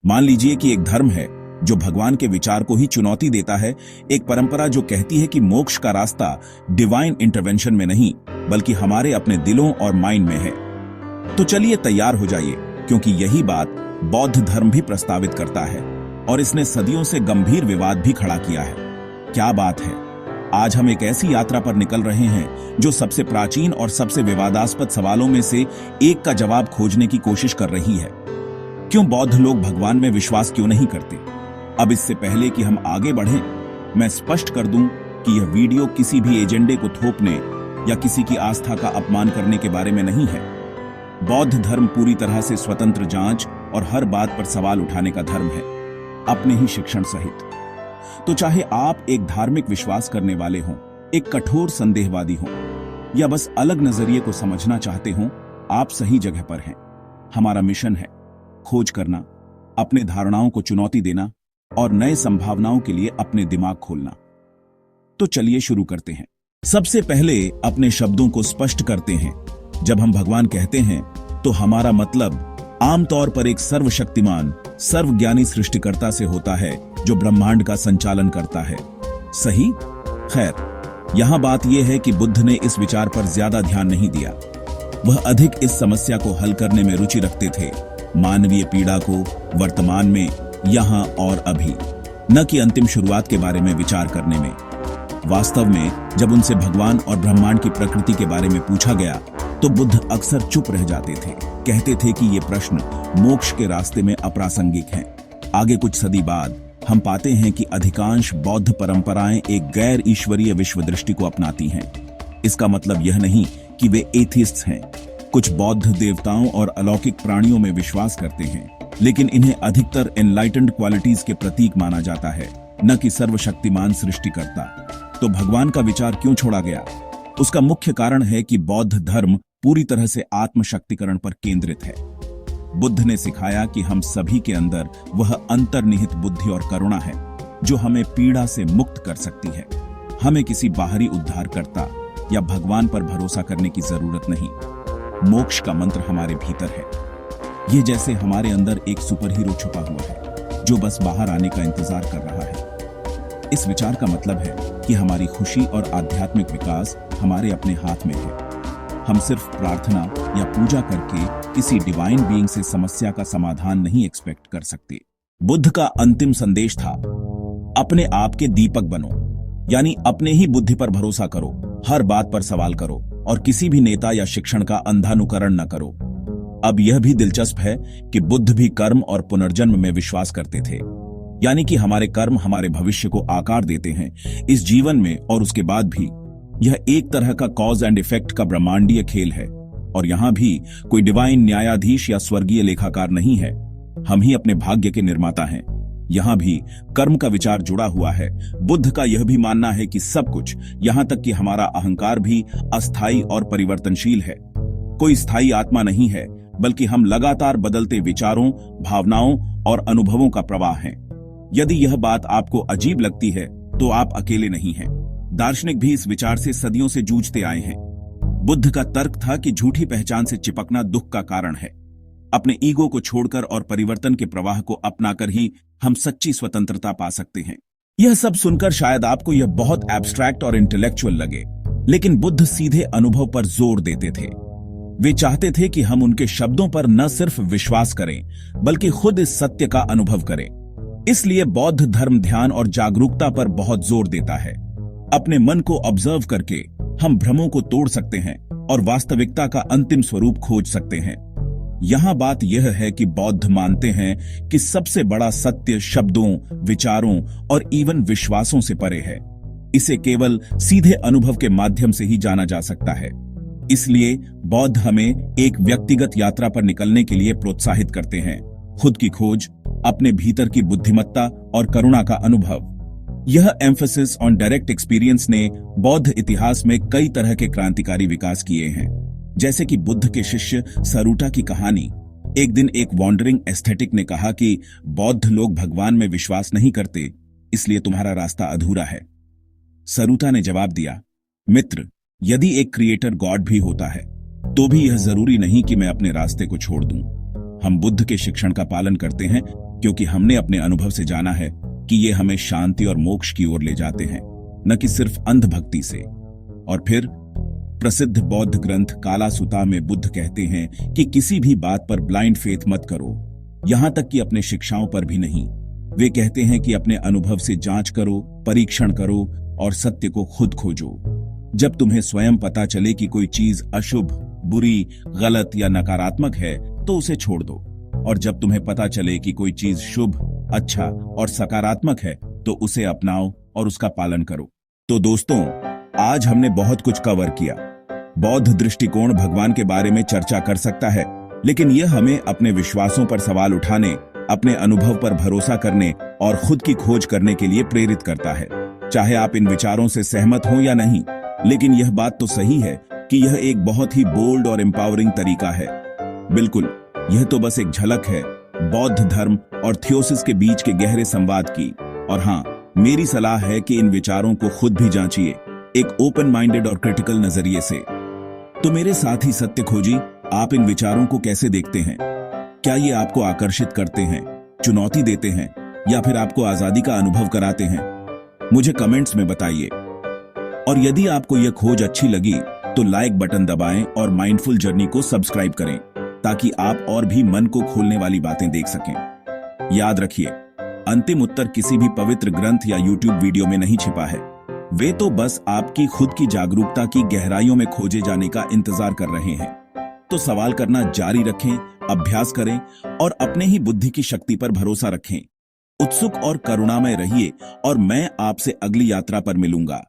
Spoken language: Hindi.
मान लीजिए कि एक धर्म है जो भगवान के विचार को ही चुनौती देता है, एक परंपरा जो कहती है कि मोक्ष का रास्ता डिवाइन इंटरवेंशन में नहीं बल्कि हमारे अपने दिलों और माइंड में है। तो चलिए तैयार हो जाइए, क्योंकि यही बात बौद्ध धर्म भी प्रस्तावित करता है और इसने सदियों से गंभीर विवाद भी खड़ा किया है। क्या बात है, आज हम एक ऐसी यात्रा पर निकल रहे हैं जो सबसे प्राचीन और सबसे विवादास्पद सवालों में से एक का जवाब खोजने की कोशिश कर रही है। क्यों बौद्ध लोग भगवान में विश्वास क्यों नहीं करते? अब इससे पहले कि हम आगे बढ़ें, मैं स्पष्ट कर दूं कि यह वीडियो किसी भी एजेंडे को थोपने या किसी की आस्था का अपमान करने के बारे में नहीं है। बौद्ध धर्म पूरी तरह से स्वतंत्र जांच और हर बात पर सवाल उठाने का धर्म है, अपने ही शिक्षण सहित। तो चाहे आप एक धार्मिक विश्वास करने वाले हों, एक कठोर संदेहवादी हों, या बस अलग नजरिए को समझना चाहते हों, आप सही जगह पर हैं। हमारा मिशन है खोज करना, अपने धारणाओं को चुनौती देना और नए संभावनाओं के लिए अपने दिमाग खोलना। तो चलिए शुरू करते हैं। सबसे पहले अपने शब्दों को स्पष्ट करते हैं। जब हम भगवान कहते हैं तो हमारा मतलब आमतौर पर एक सर्वशक्तिमान, सर्वज्ञानी सृष्टिकर्ता से होता है जो ब्रह्मांड का संचालन करता है। सही? खैर, यहां बात यह है कि बुद्ध ने इस विचार पर ज्यादा ध्यान नहीं दिया। वह अधिक इस समस्या को हल करने में रुचि रखते थे, मानवीय पीड़ा को वर्तमान में, यहां और अभी, न कि अंतिम शुरुआत के बारे में विचार करने में। वास्तव में जब उनसे भगवान और ब्रह्मांड की प्रकृति के बारे में पूछा गया तो बुद्ध अक्सर चुप रह जाते थे। कहते थे कि ये प्रश्न मोक्ष के रास्ते में अप्रासंगिक हैं। आगे कुछ सदी बाद हम पाते हैं कि अधिकांश बौद्ध परंपराएं एक गैर ईश्वरीय विश्व दृष्टि को अपनाती हैं। इसका मतलब यह नहीं कि वे एथिस्ट्स हैं। कुछ बौद्ध देवताओं और अलौकिक प्राणियों में विश्वास करते हैं, लेकिन इन्हें अधिकतर एनलाइटेंड क्वालिटीज के प्रतीक माना जाता है, न कि सर्वशक्तिमान सृष्टिकर्ता। तो भगवान का विचार क्यों छोड़ा गया? उसका मुख्य कारण है कि बौद्ध धर्म पूरी तरह से आत्मशक्तिकरण पर केंद्रित है। बुद्ध ने सिखाया कि हम सभी के अंदर वह अंतर्निहित बुद्धि और करुणा है जो हमें पीड़ा से मुक्त कर सकती है। हमें किसी बाहरी उद्धारकर्ता या भगवान पर भरोसा करने की जरूरत नहीं। मोक्ष का मंत्र हमारे भीतर है। ये जैसे हमारे अंदर एक सुपर हीरो छुपा हुआ है जो बस बाहर आने का इंतजार कर रहा है। इस विचार का मतलब है कि हमारी खुशी और आध्यात्मिक विकास हमारे अपने हाथ में है। हम सिर्फ प्रार्थना या पूजा करके किसी डिवाइन बीइंग से समस्या का समाधान नहीं एक्सपेक्ट कर सकते। बुद्ध का अंतिम संदेश था, अपने आप के दीपक बनो, यानी अपने ही बुद्धि पर भरोसा करो, हर बात पर सवाल करो और किसी भी नेता या शिक्षण का अंधानुकरण न करो। अब यह भी दिलचस्प है कि बुद्ध भी कर्म और पुनर्जन्म में विश्वास करते थे, यानी कि हमारे कर्म हमारे भविष्य को आकार देते हैं, इस जीवन में और उसके बाद भी। यह एक तरह का कॉज एंड इफेक्ट का ब्रह्मांडीय खेल है और यहां भी कोई डिवाइन न्यायाधीश या स्वर्गीय लेखाकार नहीं है। हम ही अपने भाग्य के निर्माता हैं। यहां भी कर्म का विचार जुड़ा हुआ है। बुद्ध का यह भी मानना है कि सब कुछ, यहां तक कि हमारा अहंकार भी अस्थायी और परिवर्तनशील है। कोई स्थायी आत्मा नहीं है, बल्कि हम लगातार बदलते विचारों, भावनाओं और अनुभवों का प्रवाह हैं। यदि यह बात आपको अजीब लगती है तो आप अकेले नहीं हैं। दार्शनिक भी इस विचार से सदियों से जूझते आए हैं। बुद्ध का तर्क था कि झूठी पहचान से चिपकना दुख का कारण है। अपने ईगो को छोड़कर और परिवर्तन के प्रवाह को अपनाकर ही हम सच्ची स्वतंत्रता पा सकते हैं। यह सब सुनकर शायद आपको यह बहुत एब्स्ट्रैक्ट और इंटेलेक्चुअल लगे, लेकिन बुद्ध सीधे अनुभव पर जोर देते थे। वे चाहते थे कि हम उनके शब्दों पर न सिर्फ विश्वास करें, बल्कि खुद इस सत्य का अनुभव करें। इसलिए बौद्ध धर्म ध्यान और जागरूकता पर बहुत जोर देता है। अपने मन को ऑब्जर्व करके हम भ्रमों को तोड़ सकते हैं और वास्तविकता का अंतिम स्वरूप खोज सकते हैं। यहां बात यह है कि बौद्ध मानते हैं कि सबसे बड़ा सत्य शब्दों, विचारों और इवन विश्वासों से परे है। इसे केवल सीधे अनुभव के माध्यम से ही जाना जा सकता है। इसलिए बौद्ध हमें एक व्यक्तिगत यात्रा पर निकलने के लिए प्रोत्साहित करते हैं। खुद की खोज, अपने भीतर की बुद्धिमत्ता और करुणा का अनुभव। यह एम्फेसिस ऑन डायरेक्ट एक्सपीरियंस ने बौद्ध इतिहास में कई तरह के क्रांतिकारी विकास किए हैं, जैसे कि बुद्ध के शिष्य सरूटा की कहानी। एक दिन एक वॉन्डरिंग एस्थेटिक ने कहा कि बौद्ध लोग भगवान में विश्वास नहीं करते, इसलिए तुम्हारा रास्ता अधूरा है। सरूटा ने जवाब दिया, मित्र, यदि एक क्रिएटर गॉड भी होता है तो भी यह जरूरी नहीं कि मैं अपने रास्ते को छोड़ दूं। हम बुद्ध के शिक्षण का पालन करते हैं, क्योंकि हमने अपने अनुभव से जाना है कि ये हमें शांति और मोक्ष की ओर ले जाते हैं, न कि सिर्फ अंधभक्ति से। और फिर प्रसिद्ध बौद्ध ग्रंथ काला सुता में बुद्ध कहते हैं कि किसी भी बात पर ब्लाइंड फेथ मत करो, यहां तक कि अपने शिक्षाओं पर भी नहीं। वे कहते हैं कि अपने अनुभव से जांच करो, परीक्षण करो और सत्य को खुद खोजो। जब तुम्हें स्वयं पता चले कि कोई चीज अशुभ, बुरी, गलत या नकारात्मक है तो उसे छोड़ दो, और जब तुम्हें पता चले कि कोई चीज शुभ, अच्छा और सकारात्मक है तो उसे अपनाओ और उसका पालन करो। तो दोस्तों, आज हमने बहुत कुछ कवर किया। बौद्ध दृष्टिकोण भगवान के बारे में चर्चा कर सकता है, लेकिन यह हमें अपने विश्वासों पर सवाल उठाने, अपने अनुभव पर भरोसा करने और खुद की खोज करने के लिए प्रेरित करता है। चाहे आप इन विचारों से सहमत हो या नहीं, लेकिन यह बात तो सही है कि यह एक बहुत ही बोल्ड और एम्पावरिंग तरीका है। बिल्कुल, यह तो बस एक झलक है बौद्ध धर्म और थियोसिस के बीच के गहरे संवाद की। और हाँ, मेरी सलाह है कि इन विचारों को खुद भी जांचिए, एक ओपन माइंडेड और क्रिटिकल नजरिए से। तो मेरे साथ ही सत्य खोजी, आप इन विचारों को कैसे देखते हैं? क्या ये आपको आकर्षित करते हैं, चुनौती देते हैं, या फिर आपको आजादी का अनुभव कराते हैं? मुझे कमेंट्स में बताइए। और यदि आपको यह खोज अच्छी लगी तो लाइक बटन दबाएं और माइंडफुल जर्नी को सब्सक्राइब करें, ताकि आप और भी मन को खोलने वाली बातें देख सकें। याद रखिए, अंतिम उत्तर किसी भी पवित्र ग्रंथ या यूट्यूब वीडियो में नहीं छिपा है। वे तो बस आपकी खुद की जागरूकता की गहराइयों में खोजे जाने का इंतजार कर रहे हैं। तो सवाल करना जारी रखें, अभ्यास करें और अपने ही बुद्धि की शक्ति पर भरोसा रखें। उत्सुक और करुणामय रहिए और मैं आपसे अगली यात्रा पर मिलूंगा।